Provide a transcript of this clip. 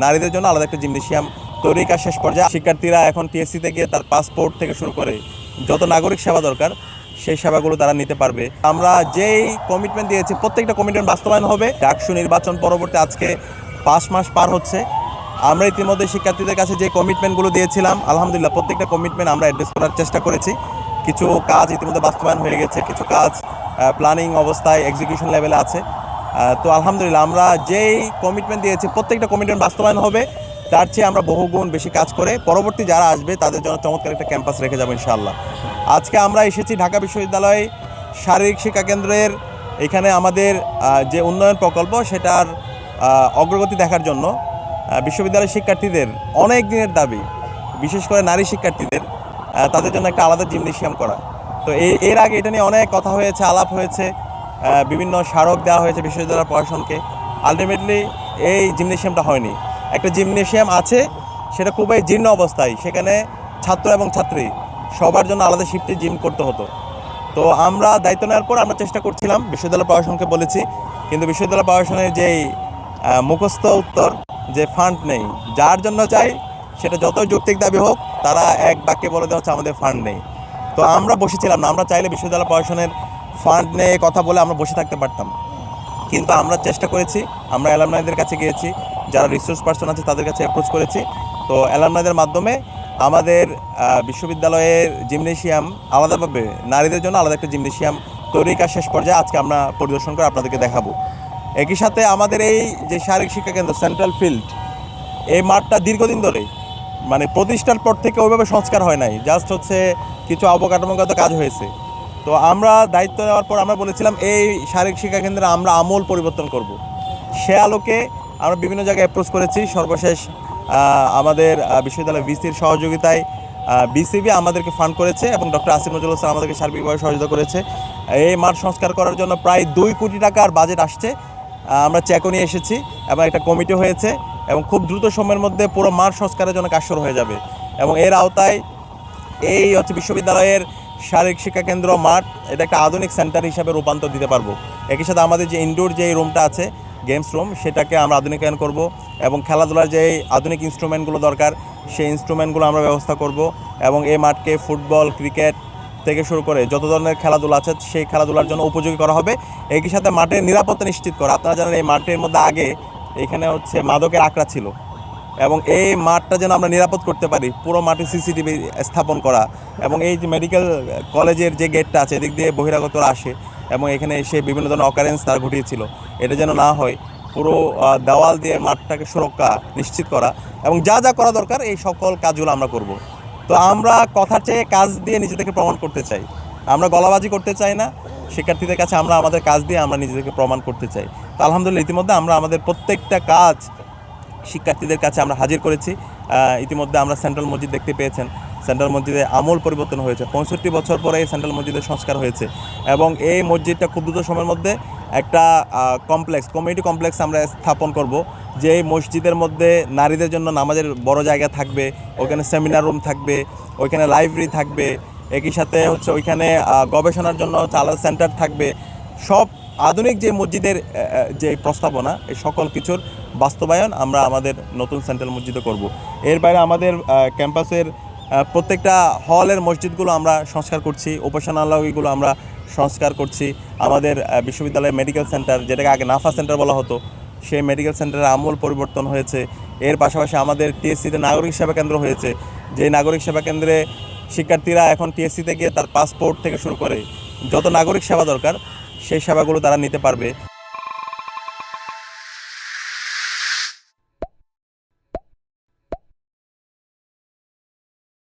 নারীদের জন্য আলাদা একটা জিমনেশিয়াম তৈরির কাজ শেষ পর্যায়ে। শিক্ষার্থীরা এখন টিএসসিতে গিয়ে তার পাসপোর্ট থেকে শুরু করে যত নাগরিক সেবা দরকার সেই সেবাগুলো তারা নিতে পারবে। আমরা যেই কমিটমেন্ট দিয়েছি প্রত্যেকটা কমিটমেন্ট বাস্তবায়ন হবে। ডাকসু নির্বাচন পরবর্তী আজকে 5 মাস পার হচ্ছে। আমরা ইতিমধ্যে শিক্ষার্থীদের কাছে যে কমিটমেন্টগুলো দিয়েছিলাম আলহামদুলিল্লাহ প্রত্যেকটা কমিটমেন্ট আমরা অ্যাড্রেস করার চেষ্টা করেছি। কিছু কাজ ইতিমধ্যে বাস্তবায়ন হয়ে গেছে, কিছু কাজ প্ল্যানিং অবস্থায় এক্সিকিউশন লেভেলে আছে। তো আলহামদুলিল্লাহ আমরা যেই কমিটমেন্ট দিয়েছি প্রত্যেকটা কমিটমেন্ট বাস্তবায়ন হবে। তার চেয়ে আমরা বহুগুণ বেশি কাজ করে পরবর্তী যারা আসবে তাদের জন্য চমৎকার একটা ক্যাম্পাস রেখে যাবো ইনশাআল্লাহ। আজকে আমরা এসেছি ঢাকা বিশ্ববিদ্যালয় শারীরিক শিক্ষা কেন্দ্রের এখানে আমাদের যে উন্নয়ন প্রকল্প সেটার অগ্রগতি দেখার জন্য। বিশ্ববিদ্যালয়ের শিক্ষার্থীদের অনেক দিনের দাবি, বিশেষ করে নারী শিক্ষার্থীদের তাদের জন্য একটা আলাদা জিমনেশিয়াম করা। তো এর আগে এটা নিয়ে অনেক কথা হয়েছে, আলাপ হয়েছে, বিভিন্ন স্মারক দেওয়া হয়েছে বিশ্ববিদ্যালয় প্রশাসনকে। আলটিমেটলি এই জিমনেশিয়ামটা হয়নি। একটা জিমনেশিয়াম আছে, সেটা খুবই জীর্ণ অবস্থায়, সেখানে ছাত্র এবং ছাত্রী সবার জন্য আলাদা শিফটে জিম করতে হতো। তো আমরা দায়িত্ব নেওয়ার পর আমরা চেষ্টা করছিলাম, বিশ্ববিদ্যালয় প্রশাসনকে বলেছি, কিন্তু বিশ্ববিদ্যালয় প্রশাসনের যেই মুখস্থ উত্তর যে ফান্ড নেই, যার জন্য চাই সেটা যত যৌক্তিক দাবি হোক তারা এক বাক্যে বলে দেওয়া হচ্ছে আমাদের ফান্ড নেই। তো আমরা বসেছিলাম না, আমরা চাইলে বিশ্ববিদ্যালয় প্রশাসনের ফান্ড নিয়ে কথা বলে আমরা বসে থাকতে পারতাম, কিন্তু আমরা চেষ্টা করেছি। আমরা অ্যালামনাইদের কাছে গিয়েছি, যারা রিসোর্স পার্সন আছে তাদের কাছে অ্যাপ্রোচ করেছি। তো অ্যালামনাইদের মাধ্যমে আমাদের বিশ্ববিদ্যালয়ের জিমনেশিয়াম আলাদাভাবে নারীদের জন্য আলাদা একটা জিমনেশিয়াম তৈরির কাজ শেষ পর্যায়ে আজকে আমরা পরিদর্শন করে আপনাদেরকে দেখাবো। একই সাথে আমাদের এই যে শারীরিক শিক্ষা কেন্দ্র সেন্ট্রাল ফিল্ড, এই মাঠটা দীর্ঘদিন ধরে মানে প্রতিষ্ঠার পর থেকে ওইভাবে সংস্কার হয় নাই, জাস্ট হচ্ছে কিছু অবকাঠামোগত কাজ হয়েছে। তো আমরা দায়িত্ব নেওয়ার পর আমরা বলেছিলাম এই শারীরিক শিক্ষা কেন্দ্রে আমরা আমূল পরিবর্তন করব। সে আলোকে আমরা বিভিন্ন জায়গায় অ্যাপ্রোচ করেছি। সর্বশেষ আমাদের বিশ্ববিদ্যালয় ভিসির সহযোগিতায় বিসিবি আমাদেরকে ফান্ড করেছে এবং ডক্টর আসিফ নজরুল স্যার আমাদেরকে সার্বিকভাবে সহযোগিতা করেছে। এই মাঠ সংস্কার করার জন্য প্রায় 2 কোটি টাকার বাজেট আসছে। আমরা চেকও নিয়ে এসেছি এবং একটা কমিটি হয়েছে এবং খুব দ্রুত সময়ের মধ্যে পুরো মাঠ সংস্কারের জন্য কাজ শুরু হয়ে যাবে। এবং এর আওতায় এই হচ্ছে বিশ্ববিদ্যালয়ের শারীরিক শিক্ষা কেন্দ্র মাঠ, এটা একটা আধুনিক সেন্টার হিসাবে রূপান্তর দিতে পারবো। একই সাথে আমাদের যে ইনডোর যে রুমটা আছে গেমস রুম, সেটাকে আমরা আধুনিকায়ন করব এবং খেলাধুলার যে আধুনিক ইনস্ট্রুমেন্টগুলো দরকার সেই ইনস্ট্রুমেন্টগুলো আমরা ব্যবস্থা করব। এবং এই মাঠকে ফুটবল, ক্রিকেট থেকে শুরু করে যত ধরনের খেলাধুলা আছে সেই খেলাধুলার জন্য উপযোগী করা হবে। একই সাথে মাঠের নিরাপত্তা নিশ্চিত করা। আপনারা জানেন এই মাঠের মধ্যে আগে এখানে হচ্ছে মাদকের আখড়া ছিল এবং এই মাঠটা যেন আমরা নিরাপদ করতে পারি, পুরো মাঠে সিসিটিভি স্থাপন করা। এবং এই যে মেডিকেল কলেজের যে গেটটা আছে এদিক দিয়ে বহিরাগতরা আসে এবং এখানে এসে বিভিন্ন ধরনের অকারেন্স তারা ঘটিয়েছিল, এটা যেন না হয়। পুরো দেওয়াল দিয়ে মাঠটাকে সুরক্ষা নিশ্চিত করা এবং যা যা করা দরকার এই সকল কাজগুলো আমরা করব। তো আমরা কথার চেয়ে কাজ দিয়ে নিজেদেরকে প্রমাণ করতে চাই, আমরা গলাবাজি করতে চাই না। শিক্ষার্থীদের কাছে আমরা আমাদের কাজ দিয়ে আমরা নিজেদেরকে প্রমাণ করতে চাই। তো আলহামদুলিল্লাহ ইতিমধ্যে আমরা আমাদের প্রত্যেকটা কাজ শিক্ষার্থীদের কাছে আমরা হাজির করেছি। ইতিমধ্যে আমরা সেন্ট্রাল মসজিদ দেখতে পেয়েছেন, সেন্ট্রাল মসজিদে আমূল পরিবর্তন হয়েছে। 65 বছর পরে এই সেন্ট্রাল মসজিদের সংস্কার হয়েছে এবং এই মসজিদটা খুব দ্রুত সময়ের মধ্যে একটা কমিউনিটি কমপ্লেক্স আমরা স্থাপন করব, যে এই মসজিদের মধ্যে নারীদের জন্য নামাজের বড় জায়গা থাকবে, ওইখানে সেমিনার রুম থাকবে, ওইখানে লাইব্রেরি থাকবে। একই সাথে হচ্ছে ওইখানে গবেষণার জন্য আলাদা সেন্টার থাকবে। সব আধুনিক যে মসজিদের যে প্রস্তাবনা এই সকল কিছুর বাস্তবায়ন আমরা আমাদের নতুন সেন্ট্রাল মসজিদে করব। এর বাইরে আমাদের ক্যাম্পাসের প্রত্যেকটা হলের মসজিদগুলো আমরা সংস্কার করছি, উপাসনালয়গুলো আমরা সংস্কার করছি। আমাদের বিশ্ববিদ্যালয়ের মেডিকেল সেন্টার, যেটাকে আগে নাফা সেন্টার বলা হতো, সেই মেডিকেল সেন্টারের আমূল পরিবর্তন হয়েছে। এর পাশাপাশি আমাদের টিএসসিতে নাগরিক সেবা কেন্দ্র হয়েছে, যে নাগরিক সেবা কেন্দ্রে শিক্ষার্থীরা এখন টিএসসিতে গিয়ে তার পাসপোর্ট থেকে শুরু করে যত নাগরিক সেবা দরকার সেই সেবাগুলো তারা নিতে পারবে।